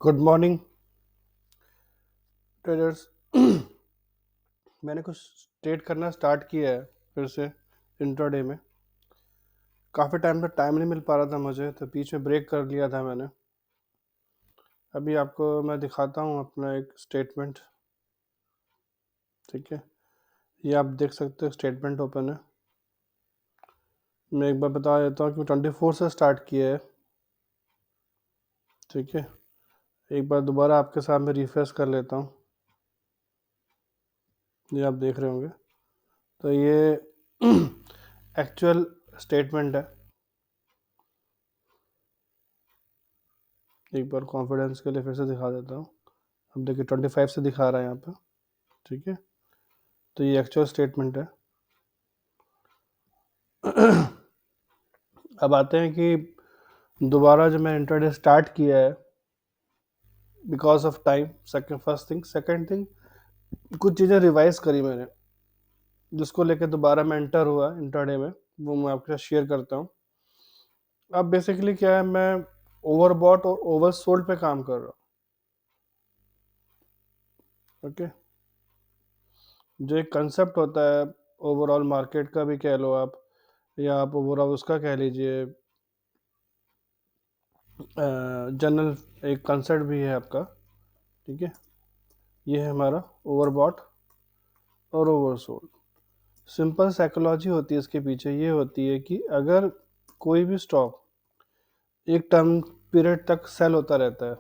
Good morning traders. मैंने कुछ trade करना स्टार्ट किया है फिर से इंट्राडे में। काफ़ी टाइम से टाइम नहीं मिल पा रहा था मुझे, तो बीच में ब्रेक कर लिया था मैंने। अभी आपको मैं दिखाता हूँ अपना एक स्टेटमेंट। ठीक है, ये आप देख सकते हो, स्टेटमेंट ओपन है। मैं एक बार बता देता हूँ कि 24 से स्टार्ट किया है। ठीक है, एक बार दोबारा आपके सामने रिफ्रेश कर लेता हूँ। ये आप देख रहे होंगे, तो ये एक्चुअल स्टेटमेंट है। एक बार कॉन्फिडेंस के लिए फिर से दिखा देता हूँ। अब देखिए 25 से दिखा रहा है यहाँ पे। ठीक है, तो ये एक्चुअल स्टेटमेंट है। अब आते हैं कि दोबारा जब मैंने इंटरडे स्टार्ट किया है because of time. Second thing, कुछ चीज़ें रिवाइज करी मैंने, जिसको लेके दोबारा मैं एंटर हुआ इंटरडे में, वो मैं आपके साथ शेयर करता हूँ। अब बेसिकली क्या है, मैं ओवरबॉट और ओवरसोल्ड पे काम कर रहा हूँ। ओके, जो एक कंसेप्ट होता है ओवरऑल मार्केट का भी कह लो आप, या आप ओवरऑल उसका कह लीजिए, जनरल एक कंसेप्ट भी है आपका। ठीक है, ये है हमारा ओवरबॉट और ओवरसोल्ड। सिंपल साइकोलॉजी होती है इसके पीछे, ये होती है कि अगर कोई भी स्टॉक एक टर्म पीरियड तक सेल होता रहता है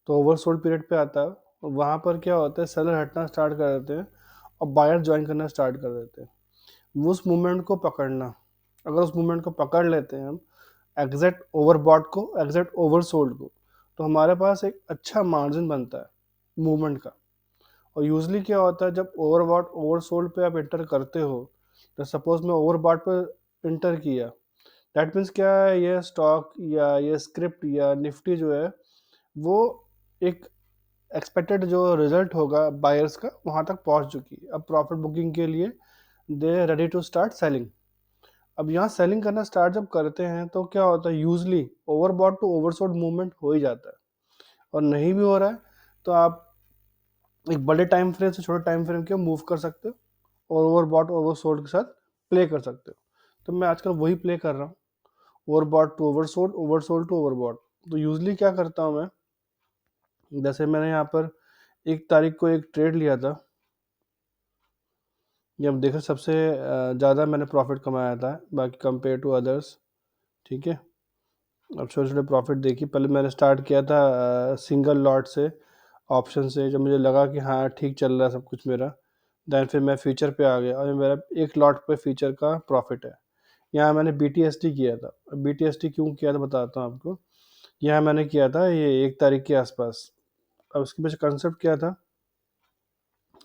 तो ओवरसोल्ड पीरियड पे आता है, और वहाँ पर क्या होता है, सेलर हटना स्टार्ट कर देते हैं और बायर ज्वाइन करना स्टार्ट कर देते हैं। उस मूवमेंट को पकड़ना, अगर उस मूवमेंट को पकड़ लेते हैं हम, एग्जैक्ट ओवरबॉट को, एग्जैक्ट ओवरसोल्ड को, तो हमारे पास एक अच्छा मार्जिन बनता है मूवमेंट का। और यूजली क्या होता है, जब ओवरबॉट ओवरसोल्ड पे आप इंटर करते हो, तो सपोज मैं ओवरबॉट पे इंटर किया, दैट मीन्स क्या है, ये स्टॉक या ये स्क्रिप्ट या निफ्टी जो है, वो एक एक्सपेक्टेड जो रिजल्ट होगा बायर्स का, वहाँ तक पहुँच चुकी है। अब प्रॉफिट बुकिंग के लिए दे रेडी टू स्टार्ट सेलिंग। अब यहाँ सेलिंग करना स्टार्ट जब करते हैं तो क्या होता है, usually overbought to oversold movement हो ही जाता है। और नहीं भी हो रहा है तो आप एक बड़े टाइम फ्रेम से छोटे टाइम फ्रेम के मूव कर सकते हो, और ओवरबॉट ओवरसोल्ड के साथ प्ले कर सकते हो। तो मैं आजकल वही प्ले कर रहा हूँ, overbought to oversold, oversold to overbought. तो यूजली क्या करता हूँ मैं, जैसे मैंने यहाँ पर 1 तारीख को एक ट्रेड लिया था, ये अब देखो सबसे ज़्यादा मैंने प्रॉफिट कमाया था बाकी कंपेयर टू अदर्स। ठीक है, अब छोटे छोटे प्रॉफिट देखिए, पहले मैंने स्टार्ट किया था सिंगल लॉट से, ऑप्शन से, जब मुझे लगा कि हाँ ठीक चल रहा है सब कुछ मेरा, दैन फिर मैं फीचर पे आ गया और मेरा 1 लॉट पे फीचर का प्रॉफिट है। यहाँ मैंने BTST किया था। BTST क्यों किया था बताता हूँ आपको। यहाँ मैंने किया था ये 1 तारीख के आसपास। अब उसके पीछे कंसेप्ट क्या था,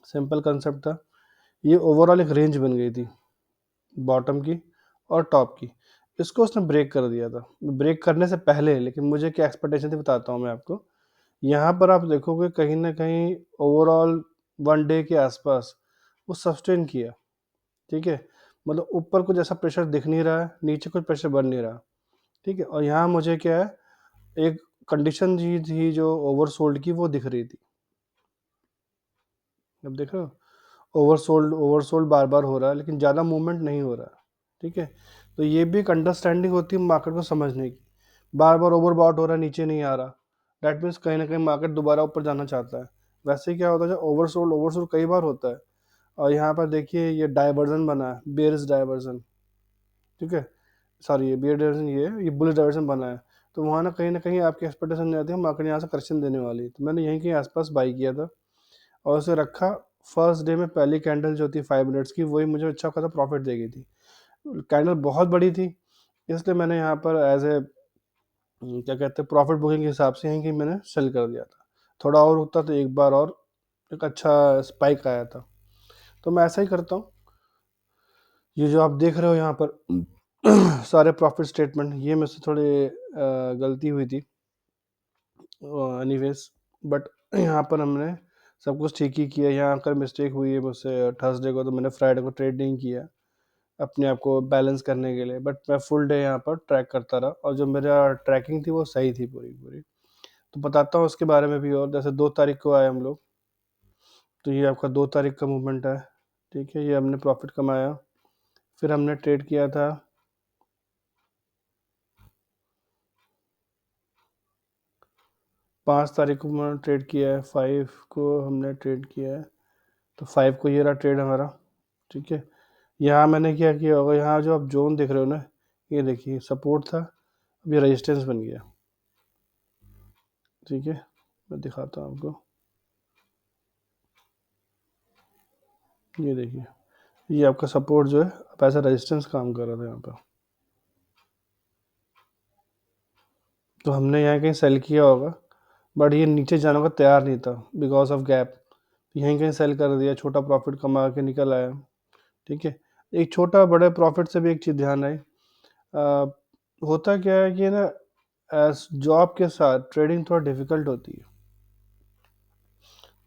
सिंपल कंसेप्ट था। ये ओवरऑल एक रेंज बन गई थी बॉटम की और टॉप की, इसको उसने ब्रेक कर दिया था। ब्रेक करने से पहले लेकिन मुझे क्या एक्सपेक्टेशन थी बताता हूँ मैं आपको। यहाँ पर आप देखोगे कहीं ना कहीं ओवरऑल 1 डे के आसपास वो सस्टेन किया। ठीक है, मतलब ऊपर कुछ ऐसा प्रेशर दिख नहीं रहा है, नीचे कुछ प्रेशर बन नहीं रहा। ठीक है, और यहाँ मुझे क्या है, एक कंडीशन जी थी जो ओवरसोल्ड की, वो दिख रही थी। अब देख रहे हो, ओवरसोल्ड ओवरसोल्ड बार बार हो रहा है लेकिन ज़्यादा मूवमेंट नहीं हो रहा है। ठीक है, तो ये भी एक अंडरस्टैंडिंग होती है मार्केट को समझने की। बार बार ओवरबॉट हो रहा है, नीचे नहीं आ रहा, डैट मीन्स कहीं ना कहीं मार्केट दोबारा ऊपर जाना चाहता है। वैसे ही क्या होता है, जब ओवरसोल्ड ओवरसोल्ड कई बार होता है, और यहाँ पर देखिए ये डाइवर्जन बना है, बेयरिश डाइवर्जन। ठीक है, सॉरी ये बियर डाइवर्जन, ये बुलिश डाइवर्जन बना है। तो वहाँ ना कहीं आपकी एक्सपेक्टेशन नहीं आती है मार्केट यहाँ से करेक्शन देने वाली है, तो मैंने यहीं के आसपास बाई किया था और उसे रखा। फर्स्ट डे में पहली कैंडल जो थी 5 मिनट्स की, वही मुझे अच्छा खासा प्रॉफिट दे गई थी। कैंडल बहुत बड़ी थी, इसलिए मैंने यहाँ पर एज ए क्या कहते हैं प्रॉफिट बुकिंग के हिसाब से यहीं की मैंने सेल कर दिया था। थोड़ा और होता तो एक बार और एक अच्छा स्पाइक आया था। तो मैं ऐसा ही करता हूँ। ये जो आप देख रहे हो यहाँ पर सारे प्रॉफिट स्टेटमेंट, ये मेरे से थोड़ी गलती हुई थी एनीवेज, बट यहाँ पर हमने सब कुछ ठीक ही किया। यहाँ अगर मिस्टेक हुई है मुझसे थर्सडे को, तो मैंने फ्राइडे को ट्रेड नहीं किया अपने आप को बैलेंस करने के लिए, बट मैं फुल डे यहाँ पर ट्रैक करता रहा और जो मेरा ट्रैकिंग थी वो सही थी पूरी पूरी। तो बताता हूँ उसके बारे में भी। और जैसे 2 तारीख को आए हम लोग, तो ये आपका 2 तारीख का मूवमेंट है, ठीक है। ये हमने प्रॉफिट कमाया। फिर हमने ट्रेड किया था 5 तारीख को हमने ट्रेड किया है, 5 को हमने ट्रेड किया है, तो 5 को ये रहा ट्रेड हमारा, ठीक है। यहाँ मैंने क्या किया होगा, यहाँ जो आप जोन देख रहे हो ना, ये देखिए सपोर्ट था, अब ये रेजिस्टेंस बन गया, ठीक है। मैं दिखाता हूँ आपको, ये देखिए, ये आपका सपोर्ट जो है अब ऐसा रेजिस्टेंस काम कर रहा था यहाँ पर। तो हमने यहाँ कहीं सेल किया होगा, बट ये नीचे जाने को तैयार नहीं था बिकॉज ऑफ गैप, यहीं कहीं सेल कर दिया, छोटा प्रॉफिट कमा के निकल आया, ठीक है। एक छोटा बड़े प्रॉफिट से भी एक चीज़ ध्यान आई, होता क्या है कि ना, एज जॉब के साथ ट्रेडिंग थोड़ा डिफ़िकल्ट होती है।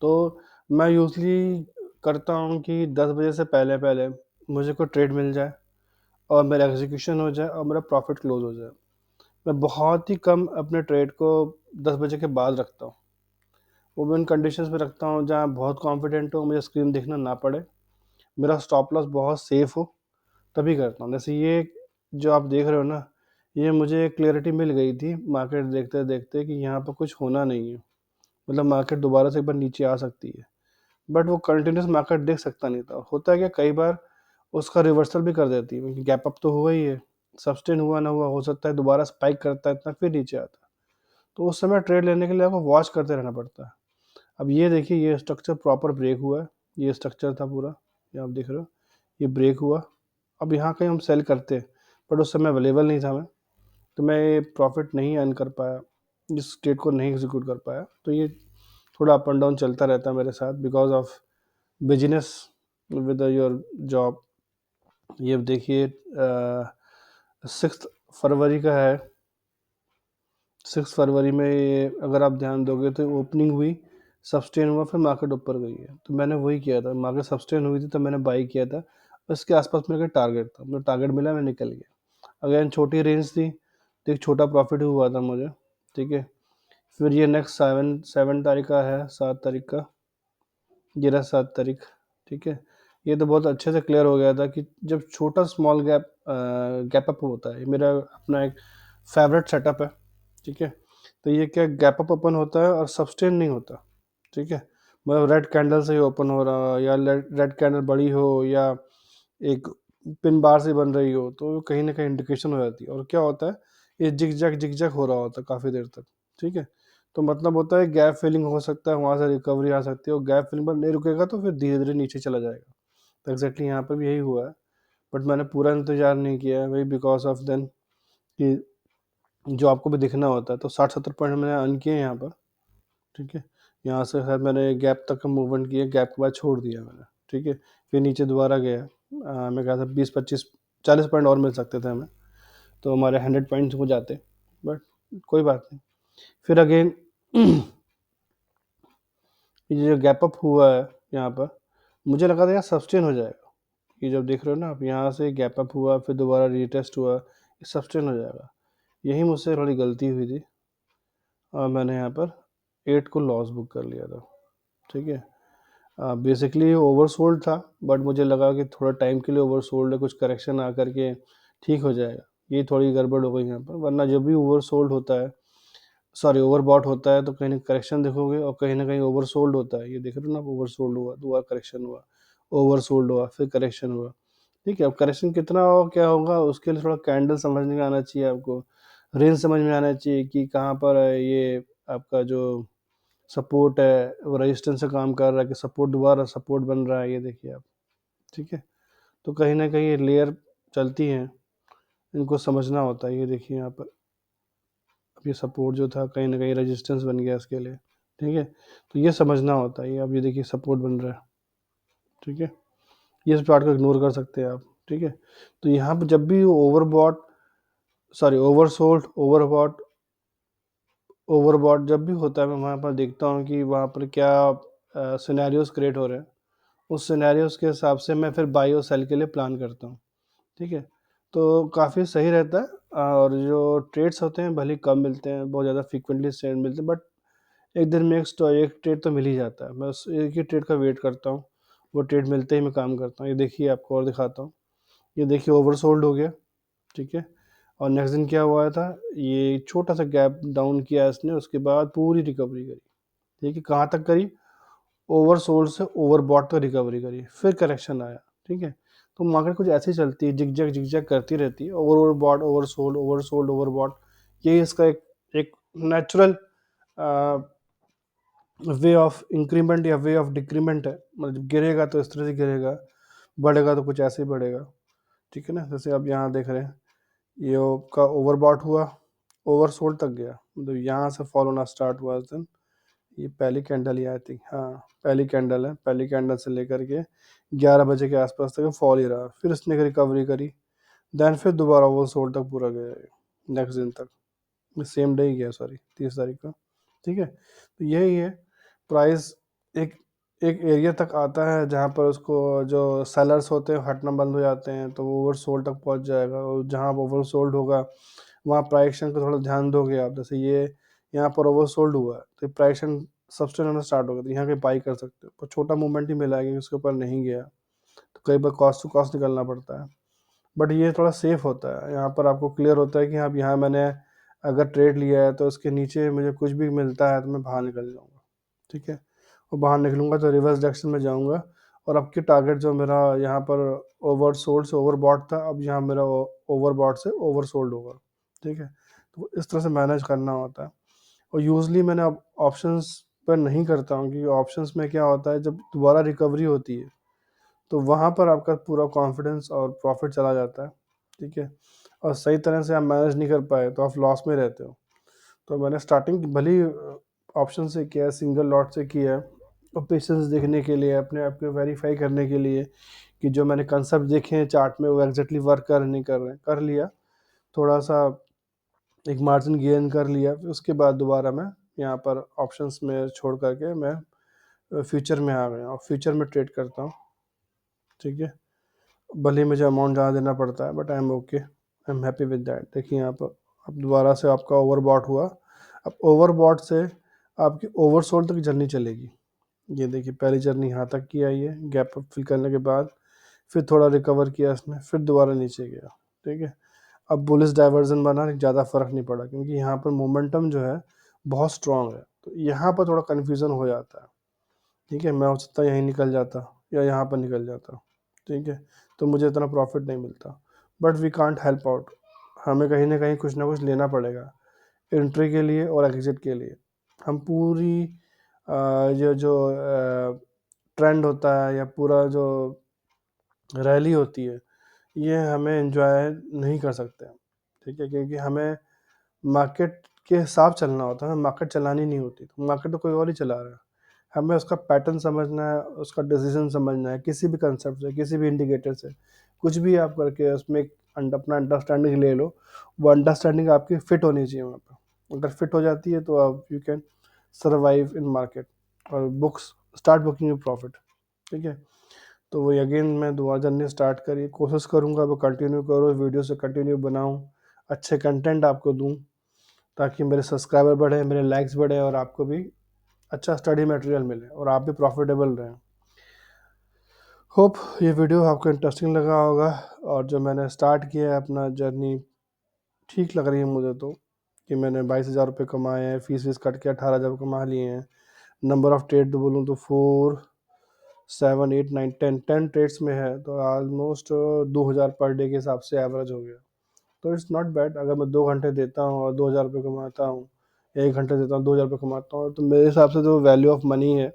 तो मैं यूजली करता हूँ कि 10 बजे से पहले पहले मुझे कोई ट्रेड मिल जाए और मेरा एग्जीक्यूशन हो जाए और मेरा प्रॉफिट क्लोज हो जाए। मैं बहुत ही कम अपने ट्रेड को 10 बजे के बाद रखता हूँ। वो मैं उन कंडीशंस में रखता हूँ जहाँ बहुत कॉन्फिडेंट हो, मुझे स्क्रीन देखना ना पड़े, मेरा स्टॉप लॉस बहुत सेफ हो, तभी करता हूँ। जैसे ये जो आप देख रहे हो ना, ये मुझे क्लियरिटी मिल गई थी मार्केट देखते देखते कि यहाँ पर कुछ होना नहीं है, मतलब मार्केट दोबारा से एक बार नीचे आ सकती है, बट वो कंटिन्यूस मार्केट देख सकता नहीं था। होता है कि कई बार उसका रिवर्सल भी कर देती है, गैप अप तो हुआ ही है, सस्टेन हुआ ना हुआ, हो सकता है दोबारा स्पाइक करता है इतना फिर नीचे आता है, तो उस समय ट्रेड लेने के लिए आपको वॉच करते रहना पड़ता है। अब ये देखिए, ये स्ट्रक्चर प्रॉपर ब्रेक हुआ है, ये स्ट्रक्चर था पूरा, ये आप देख रहे हो, ये ब्रेक हुआ। अब यहाँ कहीं हम सेल करते, बट उस समय अवेलेबल नहीं था मैं, तो मैं प्रॉफिट नहीं अर्न कर पाया, इस ट्रेड को नहीं एग्जीक्यूट कर पाया। तो ये थोड़ा अप एंड डाउन चलता रहता है मेरे साथ because of business with your job. ये देखिए 6 फरवरी का है, 6 फरवरी में ये अगर आप ध्यान दोगे तो ओपनिंग हुई, सस्टेन हुआ, फिर मार्केट ऊपर गई है। तो मैंने वही किया था, मार्केट सस्टेन हुई थी तो मैंने बाई किया था, उसके आसपास मेरा टारगेट था, मुझे टारगेट मिला, मैं निकल गया। अगेन छोटी रेंज थी तो एक छोटा प्रॉफिट हुआ था मुझे, ठीक है। फिर ये नेक्स्ट 7 तारीख का है, 7 तारीख का, ये रहा 7 तारीख, ठीक है। ये तो बहुत अच्छे से क्लियर हो गया था कि जब छोटा स्मॉल गैप अप होता है, ये मेरा अपना एक फेवरेट सेटअप है, ठीक है। तो ये क्या गैप अप ओपन होता है और सस्टेन नहीं होता, ठीक है। मतलब रेड कैंडल से ही ओपन हो रहा, या रेड कैंडल बड़ी हो, या एक पिन बार से बन रही हो, तो कहीं ना कहीं इंडिकेशन हो जाती है। और क्या होता है, ये जिग जैग हो रहा होता है काफ़ी देर तक, ठीक है। तो मतलब होता है गैप फिलिंग हो सकता है, वहाँ से रिकवरी आ सकती है, और गैप फिलिंग पर नहीं रुकेगा तो फिर धीरे धीरे नीचे चला जाएगा। तो एग्जैक्टली यहाँ पर भी यही हुआ है, बट मैंने पूरा इंतजार नहीं किया है, वही बिकॉज ऑफ देन कि जो आपको भी दिखना होता है। तो 60-70 पॉइंट मैंने अर्न किए यहाँ पर, ठीक है। यहाँ से शायद मैंने गैप तक का मूवमेंट किया, गैप के बाद छोड़ दिया मैंने, ठीक है। फिर नीचे दोबारा गया, मैं कहा था 20-25-40 पॉइंट और मिल सकते थे हमें, तो हमारे 100 पॉइंट्स हो जाते, बट कोई बात नहीं। फिर अगेन ये जो गैप अप हुआ है यहाँ पर, मुझे लगा था यहाँ सस्टेन हो जाएगा। ये जब देख रहे हो ना आप, यहाँ से गैप अप हुआ, फिर दोबारा रीटेस्ट हुआ, ये सस्टेन हो जाएगा। यही मुझसे थोड़ी गलती हुई थी, और मैंने यहाँ पर 8 को लॉस बुक कर लिया था, ठीक है। बेसिकली ओवरसोल्ड था, बट मुझे लगा कि थोड़ा टाइम के लिए ओवरसोल्ड है, कुछ करेक्शन आ करके ठीक हो जाएगा। ये थोड़ी गड़बड़ हो गई यहाँ पर, वरना जब भी ओवरसोल्ड होता है, सॉरी ओवरबॉट होता है, तो कहीं ना करेक्शन देखोगे, और कहीं ना कहीं ओवरसोल्ड होता है, ये देख रहे हो ना, ओवरसोल्ड हुआ, दोबारा करेक्शन हुआ, ओवरसोल्ड हुआ, फिर करेक्शन हुआ, ठीक है। अब करेक्शन कितना हो क्या होगा, उसके लिए थोड़ा कैंडल समझ में आना चाहिए आपको, रेंज समझ में आना चाहिए कि कहाँ पर है ये आपका जो सपोर्ट है, वो रेजिस्टेंस से काम कर रहा है कि सपोर्ट दोबारा सपोर्ट बन रहा है, ये देखिए आप, ठीक है। तो कहीं ना कहीं ये लेयर चलती हैं, इनको समझना होता है। ये देखिए यहाँ पर, अब ये सपोर्ट जो था कहीं ना कहीं रेजिस्टेंस बन गया इसके लिए, ठीक है। तो ये समझना होता है। ये अब ये देखिए सपोर्ट बन रहा है, ठीक है। ये इस पार्ट को इग्नोर कर सकते हैं आप, ठीक है। तो यहाँ पर जब भी ओवरबॉट, सॉरी ओवरसोल्ड, ओवरबॉट जब भी होता है, मैं वहाँ पर देखता हूँ कि वहाँ पर क्या सिनेरियोज क्रिएट हो रहे हैं, उस सिनेरियोज के हिसाब से मैं फिर बाई और सेल के लिए प्लान करता हूँ, ठीक है। तो काफ़ी सही रहता है, और जो ट्रेड्स होते हैं भले ही कम मिलते हैं, बहुत ज़्यादा फ्रीक्वेंटली ट्रेड मिलते हैं, बट एक दिन में एक ट्रेड तो मिल ही जाता है, मैं उस एक ही ट्रेड का वेट करता हूँ, वो ट्रेड मिलते ही मैं काम करता हूँ। ये देखिए आपको और दिखाता हूँ, ये देखिए ओवरसोल्ड हो गया, ठीक है। और नेक्स्ट दिन क्या हुआ था, ये छोटा सा गैप डाउन किया इसने, उसके बाद पूरी रिकवरी करी, ठीक है। कहाँ तक करी, ओवरसोल्ड से ओवरबॉट तक रिकवरी करी, फिर करेक्शन आया, ठीक है। तो मार्केट कुछ ऐसी चलती है, जिगजैग करती रहती है, ओवरबॉट ओवरसोल्ड ओवरसोल्ड ओवरबॉट, यही इसका एक नेचुरल वे ऑफ इंक्रीमेंट या वे ऑफ डिक्रीमेंट है। मतलब गिरेगा तो इस तरह से गिरेगा, बढ़ेगा तो कुछ ऐसे ही बढ़ेगा, ठीक है ना। जैसे आप यहाँ देख रहे हैं, ये का ओवरबॉट हुआ, ओवरसोल्ड तक गया, मतलब यहाँ से फॉल होना स्टार्ट हुआ उस दिन। ये पहली कैंडल ही आई थिंक, हाँ पहली कैंडल है, पहली कैंडल से लेकर के 11 बजे के आसपास तक फॉल ही रहा, फिर इसने रिकवरी करी, देन फिर दोबारा ओवरसोल्ड तक पूरा गया नेक्स्ट दिन तक, सेम डे ही गया, सॉरी 30 तारीख का, ठीक है। तो यही है, प्राइस एक एक एरिया तक आता है जहाँ पर उसको जो सेलर्स होते हैं हटना बंद हो जाते हैं, तो वो ओवरसोल्ड तक पहुँच जाएगा, और जहाँ ओवरसोल्ड होगा वहाँ प्राइस एक्शन को थोड़ा ध्यान दोगे आप। जैसे ये यहाँ पर ओवरसोल्ड हुआ है तो प्राइस एक्शन सब्सटेंस होना स्टार्ट होगा, तो यहाँ के बाई कर सकते हो, पर छोटा मूवमेंट ही मिला है क्योंकि उसके ऊपर नहीं गया, तो कई बार कॉस्ट टू कॉस्ट निकलना पड़ता है। बट ये थोड़ा सेफ होता है, यहाँ पर आपको क्लियर होता है कि हाँ यहाँ मैंने अगर ट्रेड लिया है तो इसके नीचे मुझे कुछ भी मिलता है तो मैं बाहर निकल जाऊँगा, ठीक है। और बाहर निकलूँगा तो रिवर्स डायरेक्शन में जाऊँगा, और अब की टारगेट जो मेरा यहाँ पर ओवरसोल्ड से ओवरबॉट था, अब यहाँ मेरा ओवरबॉट से ओवरसोल्ड होगा, ठीक है। तो इस तरह से मैनेज करना होता है। और यूजली मैंने अब ऑप्शंस पर नहीं करता हूँ, क्योंकि ऑप्शंस में क्या होता है, जब दोबारा रिकवरी होती है तो वहाँ पर आपका पूरा कॉन्फिडेंस और प्रॉफिट चला जाता है, ठीक है। और सही तरह से आप मैनेज नहीं कर पाए तो आप लॉस में रहते हो। तो मैंने स्टार्टिंग भले ही ऑप्शन से किया है, सिंगल लॉट से किया है, और पेशेंस देखने के लिए, अपने आप को वेरीफाई करने के लिए कि जो मैंने कंसेप्ट देखे हैं चार्ट में वो एग्जैक्टली वर्क कर नहीं कर रहे हैं, कर लिया, थोड़ा सा एक मार्जिन गेन कर लिया, फिर उसके बाद दोबारा मैं यहाँ पर ऑप्शंस में छोड़ करके मैं फ्यूचर में आ गया और फ्यूचर में ट्रेड करता हूँ, ठीक है। भले ही मुझे अमाउंट ज़्यादा देना पड़ता है, but I am okay, I am happy with that. देखिए यहाँ पर अब दोबारा से आपका ओवरबॉट हुआ, अब ओवरबॉट से आपकी ओवरसोल्ड तक जर्नी चलेगी। ये देखिए पहली जर्नी यहाँ तक की आई है, गैप अप फिल करने के बाद फिर थोड़ा रिकवर किया इसने, फिर दोबारा नीचे गया, ठीक है। अब बुलिश डाइवर्जन बना, ज़्यादा फर्क नहीं पड़ा क्योंकि यहाँ पर मोमेंटम जो है बहुत स्ट्रांग है, तो यहाँ पर थोड़ा कन्फ्यूज़न हो जाता है, ठीक है। मैं हो सकता है यहीं निकल जाता या यहाँ पर निकल जाता, ठीक है, तो मुझे इतना प्रॉफिट नहीं मिलता। But we can't help out, हमें कहीं ना कहीं कुछ ना कुछ लेना पड़ेगा एंट्री के लिए और एग्जिट के लिए। हम पूरी ये जो ट्रेंड होता है या पूरा जो रैली होती है, ये हमें एंजॉय नहीं कर सकते, ठीक है, क्योंकि हमें मार्केट के हिसाब चलना होता है, हमें मार्केट चलानी नहीं होती, तो मार्केट तो कोई और ही चला रहा है। हमें उसका पैटर्न समझना है, उसका डिसीजन समझना है, किसी भी कंसेप्ट से, किसी भी इंडिकेटर से, कुछ भी आप करके उसमें एक अपना अंडरस्टैंडिंग ले लो। वो अंडरस्टैंडिंग आपकी फिट होनी चाहिए वहाँ पर, अगर फिट हो जाती है तो आप you can survive in market और books start booking with profit, ठीक है। तो वही अगेन मैं दोबारा जर्नी स्टार्ट करी, कोशिश करूँगा वो कंटिन्यू करूँ, वीडियो से कंटिन्यू बनाऊँ, अच्छे कंटेंट आपको दूँ, ताकि मेरे सब्सक्राइबर बढ़े, मेरे लाइक्स बढ़े, और आपको भी अच्छा स्टडी मटेरियल मिले और आप भी प्रॉफिटेबल रहें। होप ये वीडियो आपको इंटरेस्टिंग लगा होगा, और जो मैंने स्टार्ट किया है अपना जर्नी ठीक लग रही है मुझे, तो कि मैंने 22,000 रुपये कमाए हैं, फीस वीस कट के 18,000 कमा लिए हैं। नंबर ऑफ़ ट्रेड तो बोलूँ तो 4 7 8 9 10 ट्रेड्स में है, तो ऑलमोस्ट 2,000 पर डे के हिसाब से एवरेज हो गया। तो इट्स नॉट बैड, अगर मैं 2 घंटे देता हूँ और 2,000 रुपये कमाता हूँ, 1 घंटे देता हूँ 2,000 रुपये कमाता हूँ, तो मेरे हिसाब से तो वैल्यू ऑफ मनी है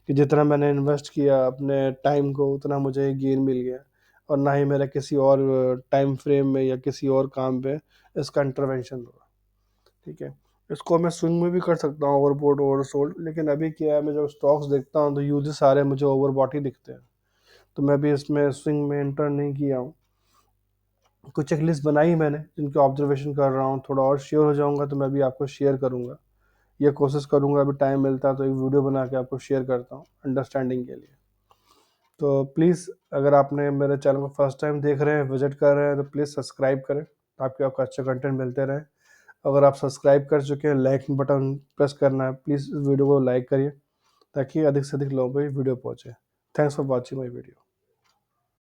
कि जितना मैंने इन्वेस्ट किया अपने टाइम को उतना मुझे गेन मिल गया, और ना ही मेरा किसी और टाइम फ्रेम में या किसी और काम पे इसका इंटरवेंशन हुआ, ठीक है। इसको मैं स्विंग में भी कर सकता हूँ, ओवरबॉट ओवरसोल्ड, लेकिन अभी क्या है, मैं जब स्टॉक्स देखता हूँ तो यूजली सारे मुझे ओवरबॉट ही दिखते हैं, तो मैं भी इसमें स्विंग में एंटर नहीं किया हूँ। कुछ एक लिस्ट बनाई मैंने जिनके ऑब्जर्वेशन कर रहा हूँ, थोड़ा और श्योर हो जाऊँगा तो मैं भी आपको शेयर करूँगा, ये कोशिश करूँगा, अभी टाइम मिलता है तो एक वीडियो बना के आपको शेयर करता हूँ अंडरस्टैंडिंग के लिए। तो प्लीज़ अगर आपने मेरे चैनल को फर्स्ट टाइम देख रहे हैं, विजिट कर रहे हैं, तो प्लीज़ सब्सक्राइब करें ताकि आपको अच्छे कंटेंट मिलते रहें। अगर आप सब्सक्राइब कर चुके हैं, लाइक बटन प्रेस करना है, प्लीज़ इस वीडियो को लाइक करिए ताकि अधिक से अधिक लोगों को ये वीडियो पहुँचे। Thanks for watching my video.